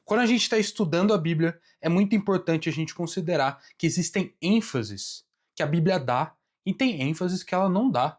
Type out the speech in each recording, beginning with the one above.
Quando a gente está estudando a Bíblia, é muito importante a gente considerar que existem ênfases que a Bíblia dá e tem ênfases que ela não dá.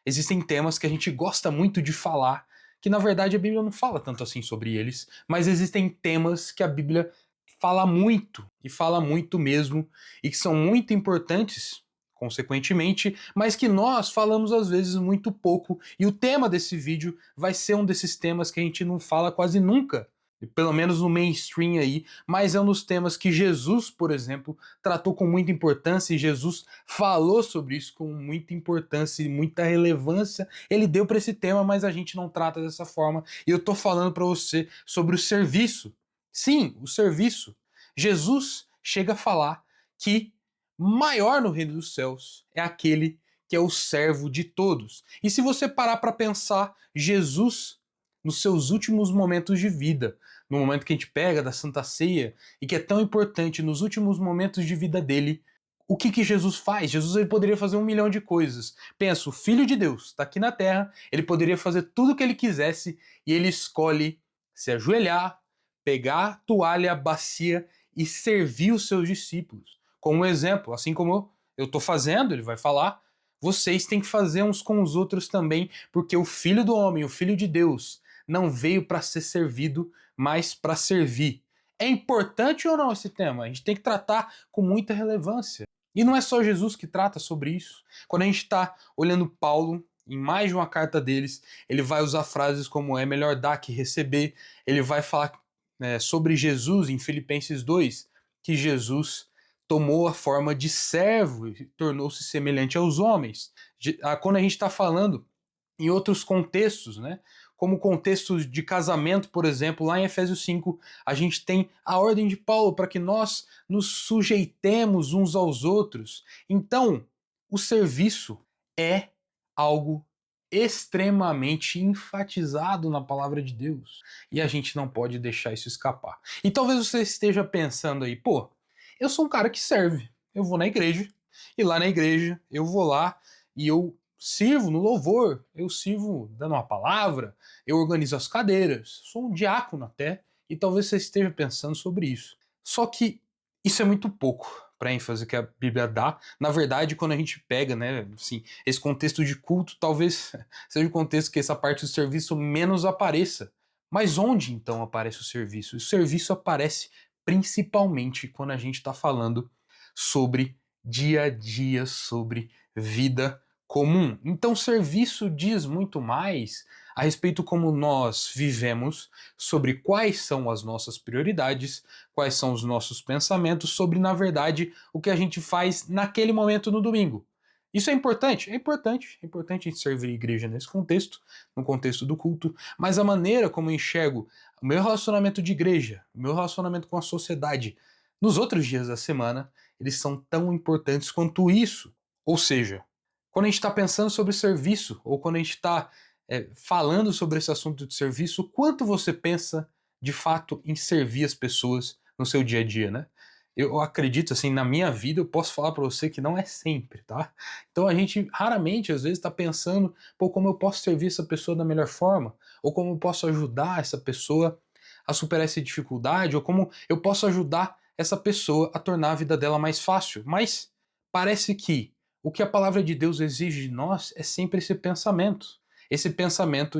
Existem temas que a gente gosta muito de falar, que na verdade a Bíblia não fala tanto assim sobre eles, mas existem temas que a Bíblia fala muito, e fala muito mesmo, e que são muito importantes, consequentemente, mas que nós falamos às vezes muito pouco. E o tema desse vídeo vai ser um desses temas que a gente não fala quase nunca, pelo menos no mainstream aí, mas é um dos temas que Jesus, por exemplo, tratou com muita importância, e Jesus falou sobre isso com muita importância e muita relevância. Ele deu para esse tema, mas a gente não trata dessa forma. E eu tô falando para você sobre o serviço. Sim, o serviço. Jesus chega a falar que maior no reino dos céus é aquele que é o servo de todos. E se você parar para pensar, Jesus, nos seus últimos momentos de vida, no momento que a gente pega da Santa Ceia, e que é tão importante nos últimos momentos de vida dele, o que Jesus faz? Jesus ele poderia fazer 1 milhão de coisas. Pensa, o Filho de Deus está aqui na Terra, ele poderia fazer tudo o que ele quisesse, e ele escolhe se ajoelhar, pegar a toalha, a bacia e servir os seus discípulos. Como um exemplo, assim como eu estou fazendo, ele vai falar, vocês têm que fazer uns com os outros também, porque o Filho do Homem, o Filho de Deus, não veio para ser servido, mas para servir. É importante ou não esse tema? A gente tem que tratar com muita relevância. E não é só Jesus que trata sobre isso. Quando a gente está olhando Paulo, em mais de uma carta deles, ele vai usar frases como é melhor dar que receber. Ele vai falar sobre Jesus em Filipenses 2, que Jesus tomou a forma de servo e tornou-se semelhante aos homens. Quando a gente está falando em outros contextos, né? Como contexto de casamento, por exemplo, lá em Efésios 5, a gente tem a ordem de Paulo para que nós nos sujeitemos uns aos outros. Então, o serviço é algo extremamente enfatizado na palavra de Deus. E a gente não pode deixar isso escapar. E talvez você esteja pensando aí, pô, eu sou um cara que serve. Eu vou na igreja, e lá na igreja eu vou lá e eu sirvo no louvor, eu sirvo dando uma palavra, eu organizo as cadeiras, sou um diácono até, e talvez você esteja pensando sobre isso. Só que isso é muito pouco para a ênfase que a Bíblia dá. Na verdade, quando a gente pega, né, assim, esse contexto de culto, talvez seja o contexto que essa parte do serviço menos apareça. Mas onde então aparece o serviço? O serviço aparece principalmente quando a gente está falando sobre dia a dia, sobre vida comum. Então, serviço diz muito mais a respeito como nós vivemos, sobre quais são as nossas prioridades, quais são os nossos pensamentos, sobre, na verdade, o que a gente faz naquele momento no domingo. Isso é importante? É importante. É importante a gente servir a igreja nesse contexto, no contexto do culto, mas a maneira como eu enxergo o meu relacionamento de igreja, o meu relacionamento com a sociedade, nos outros dias da semana, eles são tão importantes quanto isso. Ou seja, quando a gente está pensando sobre serviço, ou quando a gente está falando sobre esse assunto de serviço, quanto você pensa de fato em servir as pessoas no seu dia a dia, né? Eu acredito, assim, na minha vida, eu posso falar para você que não é sempre, tá? Então a gente raramente, às vezes, está pensando, pô, como eu posso servir essa pessoa da melhor forma? Ou como eu posso ajudar essa pessoa a superar essa dificuldade? Ou como eu posso ajudar essa pessoa a tornar a vida dela mais fácil? Mas parece que o que a palavra de Deus exige de nós é sempre esse pensamento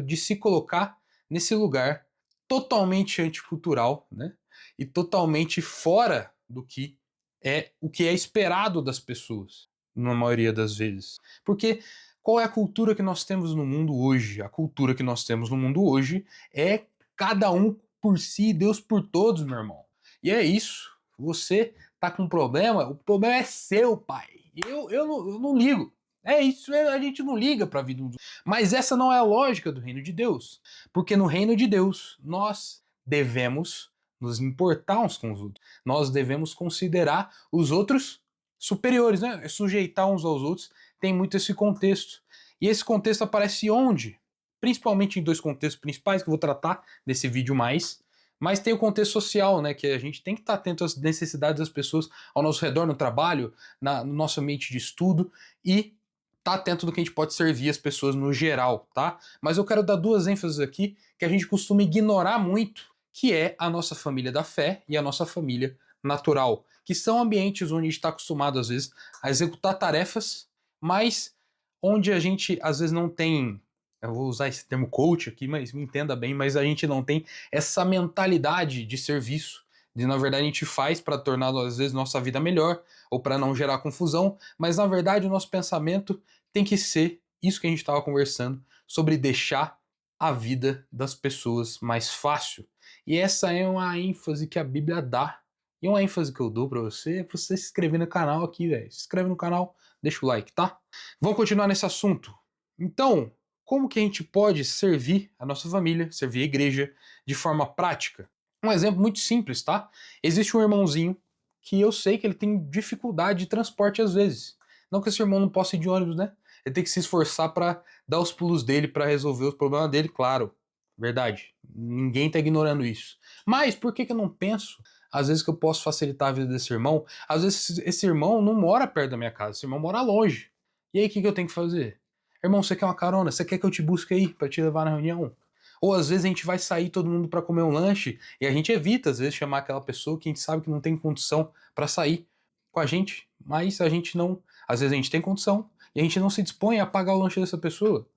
de se colocar nesse lugar totalmente anticultural, né? E totalmente fora do que é o que é esperado das pessoas, na maioria das vezes. Porque qual é a cultura que nós temos no mundo hoje? A cultura que nós temos no mundo hoje é cada um por si, Deus por todos, meu irmão. E é isso. Você tá com um problema, o problema é seu, pai. Eu não ligo. É isso, a gente não liga para a vida dos outros. Mas essa não é a lógica do reino de Deus. Porque no reino de Deus, nós devemos nos importar uns com os outros. Nós devemos considerar os outros superiores, né? Sujeitar uns aos outros. Tem muito esse contexto. E esse contexto aparece onde? Principalmente em dois contextos principais que eu vou tratar nesse vídeo mais. Mas tem o contexto social, né? Que a gente tem que estar atento às necessidades das pessoas ao nosso redor, no trabalho, no nosso ambiente de estudo e tá atento do que a gente pode servir as pessoas no geral, tá? Mas eu quero dar duas ênfases aqui que a gente costuma ignorar muito, que é a nossa família da fé e a nossa família natural, que são ambientes onde a gente está acostumado, às vezes, a executar tarefas, mas onde a gente, às vezes, não tem. Eu vou usar esse termo coach aqui, mas me entenda bem, mas a gente não tem essa mentalidade de serviço. De, na verdade, a gente faz para tornar, às vezes, nossa vida melhor, ou para não gerar confusão, mas na verdade o nosso pensamento tem que ser isso que a gente estava conversando, sobre deixar a vida das pessoas mais fácil. E essa é uma ênfase que a Bíblia dá. E uma ênfase que eu dou para você é você se inscrever no canal aqui, velho. Se inscreve no canal, deixa o like, tá? Vamos continuar nesse assunto. Então, como que a gente pode servir a nossa família, servir a igreja de forma prática? Um exemplo muito simples, tá? Existe um irmãozinho que eu sei que ele tem dificuldade de transporte às vezes. Não que esse irmão não possa ir de ônibus, né? Ele tem que se esforçar para dar os pulos dele, para resolver os problemas dele, claro. Verdade. Ninguém tá ignorando isso. Mas por que eu não penso, às vezes, que eu posso facilitar a vida desse irmão? Às vezes esse irmão não mora perto da minha casa, esse irmão mora longe. E aí o que eu tenho que fazer? Irmão, você quer uma carona? Você quer que eu te busque aí para te levar na reunião? Ou às vezes a gente vai sair todo mundo para comer um lanche e a gente evita, às vezes, chamar aquela pessoa que a gente sabe que não tem condição para sair com a gente, mas a gente não. Às vezes a gente tem condição e a gente não se dispõe a pagar o lanche dessa pessoa.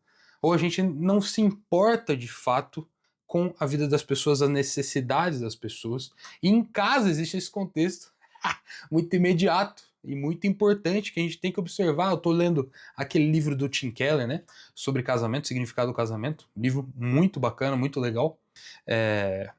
Ou a gente não se importa de fato com a vida das pessoas, as necessidades das pessoas. E em casa existe esse contexto muito imediato e muito importante que a gente tem que observar. Eu tô lendo aquele livro do Tim Keller, né, sobre casamento, significado do casamento, livro muito bacana, muito legal.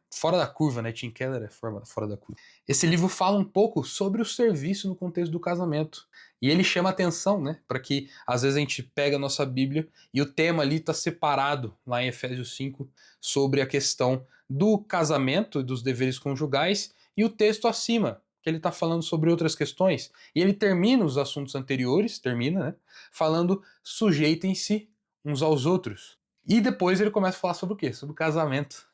Fora da curva, né? Tim Keller é fora da curva. Esse livro fala um pouco sobre o serviço no contexto do casamento. E ele chama atenção, né? Para que às vezes a gente pega a nossa Bíblia e o tema ali está separado lá em Efésios 5 sobre a questão do casamento e dos deveres conjugais, e o texto acima, que ele está falando sobre outras questões. E ele termina os assuntos anteriores, né? Falando sujeitem-se uns aos outros. E depois ele começa a falar sobre o quê? Sobre o casamento.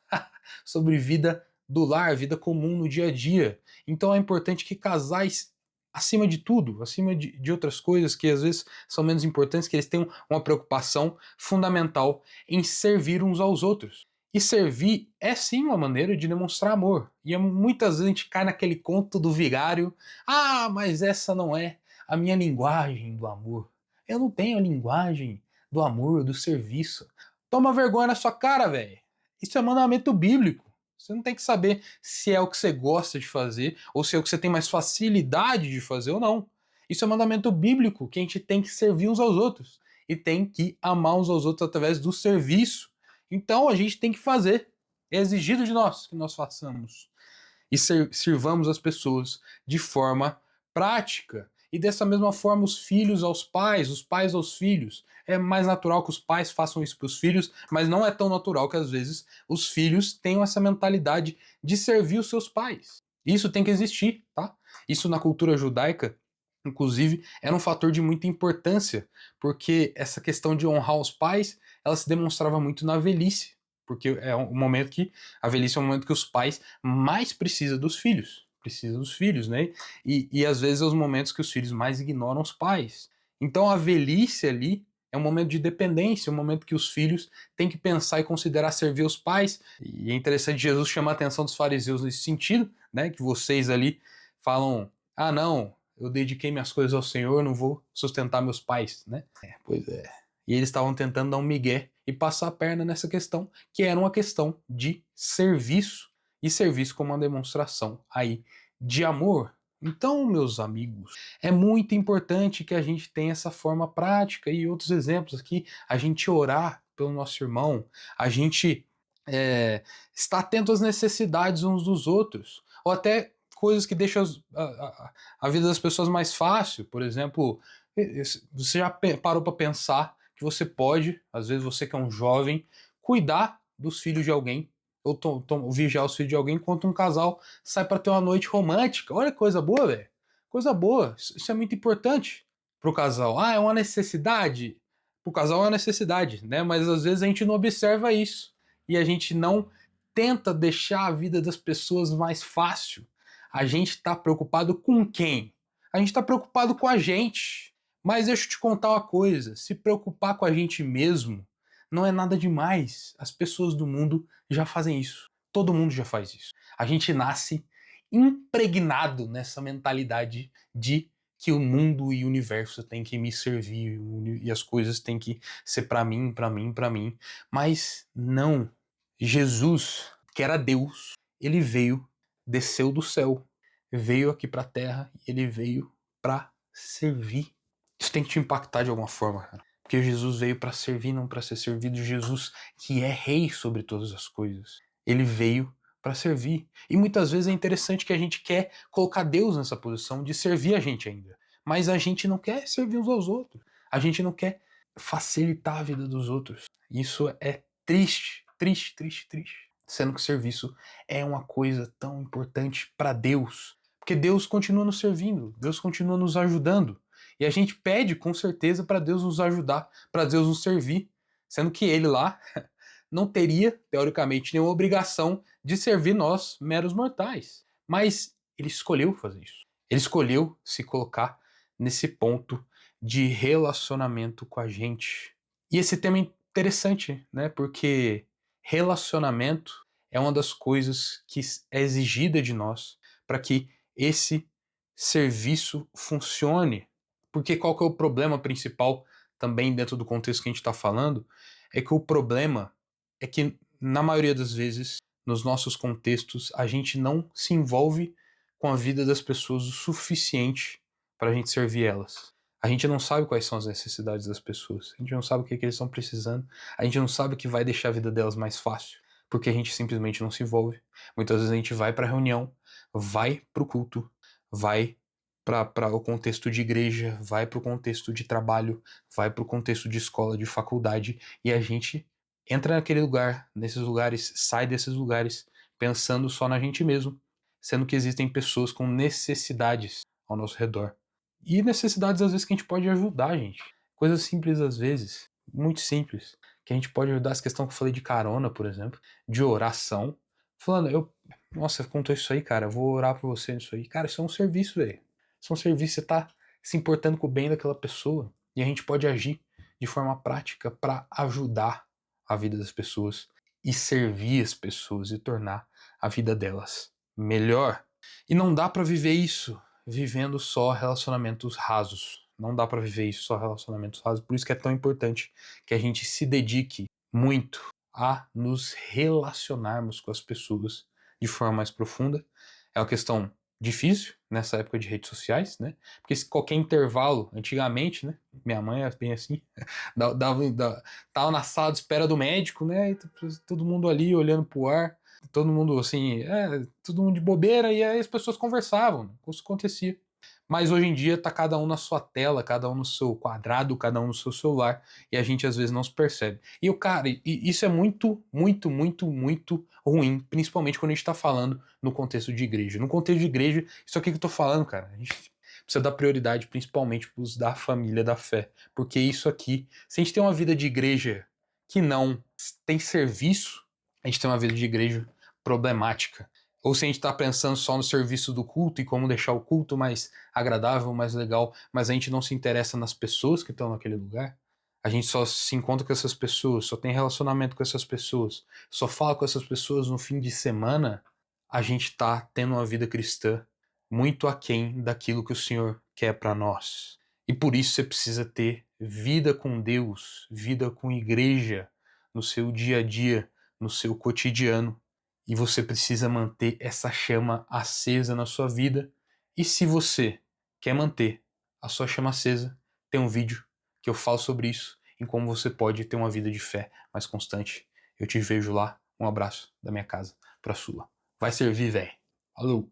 Sobre vida do lar, vida comum no dia a dia. Então é importante que casais, acima de tudo, acima de outras coisas que às vezes são menos importantes, que eles tenham uma preocupação fundamental em servir uns aos outros. E servir é sim uma maneira de demonstrar amor. E muitas vezes a gente cai naquele conto do vigário: ah, mas essa não é a minha linguagem do amor. Eu não tenho a linguagem do amor, do serviço. Toma vergonha na sua cara, velho. Isso é mandamento bíblico. Você não tem que saber se é o que você gosta de fazer ou se é o que você tem mais facilidade de fazer ou não. Isso é mandamento bíblico, que a gente tem que servir uns aos outros e tem que amar uns aos outros através do serviço. Então a gente tem que fazer. É exigido de nós que nós façamos e sirvamos as pessoas de forma prática. E dessa mesma forma, os filhos aos pais, os pais aos filhos. É mais natural que os pais façam isso para os filhos, mas não é tão natural que às vezes os filhos tenham essa mentalidade de servir os seus pais. Isso tem que existir, tá? Isso na cultura judaica, inclusive, era um fator de muita importância, porque essa questão de honrar os pais, ela se demonstrava muito na velhice, porque é um momento que a velhice é um momento que os pais mais precisam dos filhos. Precisa dos filhos, né? E às vezes é os momentos que os filhos mais ignoram os pais. Então a velhice ali é um momento de dependência, um momento que os filhos têm que pensar e considerar servir os pais. E é interessante Jesus chamar a atenção dos fariseus nesse sentido, né? Que vocês ali falam: ah, não, eu dediquei minhas coisas ao Senhor, não vou sustentar meus pais, né? Pois é. E eles estavam tentando dar um migué e passar a perna nessa questão, que era uma questão de serviço, e serviço como uma demonstração aí de amor. Então, meus amigos, é muito importante que a gente tenha essa forma prática e outros exemplos aqui, a gente orar pelo nosso irmão, a gente estar atento às necessidades uns dos outros, ou até coisas que deixam a vida das pessoas mais fácil. Por exemplo, você já parou para pensar que você pode, às vezes você que é um jovem, cuidar dos filhos de alguém, ou vigiar os filhos de alguém, enquanto um casal sai para ter uma noite romântica? Olha que coisa boa, velho. Coisa boa. Isso é muito importante pro casal. Ah, é uma necessidade? Pro casal é uma necessidade, né? Mas às vezes a gente não observa isso. E a gente não tenta deixar a vida das pessoas mais fácil. A gente está preocupado com quem? A gente está preocupado com a gente. Mas deixa eu te contar uma coisa: se preocupar com a gente mesmo não é nada demais. As pessoas do mundo já fazem isso. Todo mundo já faz isso. A gente nasce impregnado nessa mentalidade de que o mundo e o universo tem que me servir e as coisas têm que ser para mim, para mim, para mim. Mas não. Jesus, que era Deus, ele veio, desceu do céu, veio aqui para a terra e ele veio para servir. Isso tem que te impactar de alguma forma, cara. Porque Jesus veio para servir, não para ser servido. Jesus, que é rei sobre todas as coisas, ele veio para servir. E muitas vezes é interessante que a gente quer colocar Deus nessa posição de servir a gente ainda. Mas a gente não quer servir uns aos outros. A gente não quer facilitar a vida dos outros. Isso é triste, triste, triste, triste. Sendo que o serviço é uma coisa tão importante para Deus. Porque Deus continua nos servindo, Deus continua nos ajudando. E a gente pede com certeza para Deus nos ajudar, para Deus nos servir. Sendo que ele lá não teria, teoricamente, nenhuma obrigação de servir nós, meros mortais. Mas ele escolheu fazer isso. Ele escolheu se colocar nesse ponto de relacionamento com a gente. E esse tema é interessante, né? Porque relacionamento é uma das coisas que é exigida de nós para que esse serviço funcione. Porque qual que é o problema principal também dentro do contexto que a gente está falando? É que o problema é que, na maioria das vezes, nos nossos contextos, a gente não se envolve com a vida das pessoas o suficiente para a gente servir elas. A gente não sabe quais são as necessidades das pessoas. A gente não sabe o que eles estão precisando. A gente não sabe o que vai deixar a vida delas mais fácil. Porque a gente simplesmente não se envolve. Muitas vezes a gente vai para a reunião, vai para o culto, vai para o contexto de igreja, vai para o contexto de trabalho, vai para o contexto de escola, de faculdade, e a gente entra naquele lugar, nesses lugares, sai desses lugares, pensando só na gente mesmo, sendo que existem pessoas com necessidades ao nosso redor. E necessidades, às vezes, que a gente pode ajudar a gente. Coisas simples, às vezes, muito simples, que a gente pode ajudar. Essa questão que eu falei de carona, por exemplo, de oração. Falando, nossa, contou isso aí, cara, eu vou orar por você nisso aí. Cara, isso é um serviço, velho. Isso é um serviço, você tá se importando com o bem daquela pessoa. E a gente pode agir de forma prática para ajudar a vida das pessoas e servir as pessoas e tornar a vida delas melhor. E não dá para viver isso vivendo só relacionamentos rasos. Não dá para viver isso só relacionamentos rasos. Por isso que é tão importante que a gente se dedique muito a nos relacionarmos com as pessoas de forma mais profunda. É uma questão difícil nessa época de redes sociais, né? Porque se qualquer intervalo, antigamente, né? Minha mãe era bem assim, tava na sala de espera do médico, né? E todo mundo ali olhando pro ar, todo mundo assim, todo mundo de bobeira, e aí as pessoas conversavam, né? Isso acontecia. Mas hoje em dia tá cada um na sua tela, cada um no seu quadrado, cada um no seu celular, e a gente às vezes não se percebe. E cara, isso é muito, muito, muito, muito ruim, principalmente quando a gente tá falando no contexto de igreja. No contexto de igreja, isso aqui que eu tô falando, cara, a gente precisa dar prioridade principalmente pros da família da fé, porque isso aqui, se a gente tem uma vida de igreja que não tem serviço, a gente tem uma vida de igreja problemática. Ou se a gente está pensando só no serviço do culto e como deixar o culto mais agradável, mais legal, mas a gente não se interessa nas pessoas que estão naquele lugar, a gente só se encontra com essas pessoas, só tem relacionamento com essas pessoas, só fala com essas pessoas no fim de semana, a gente está tendo uma vida cristã muito aquém daquilo que o Senhor quer para nós. E por isso você precisa ter vida com Deus, vida com igreja no seu dia a dia, no seu cotidiano. E você precisa manter essa chama acesa na sua vida. E se você quer manter a sua chama acesa, tem um vídeo que eu falo sobre isso, em como você pode ter uma vida de fé mais constante. Eu te vejo lá. Um abraço da minha casa pra sua. Vai servir, velho. Falou!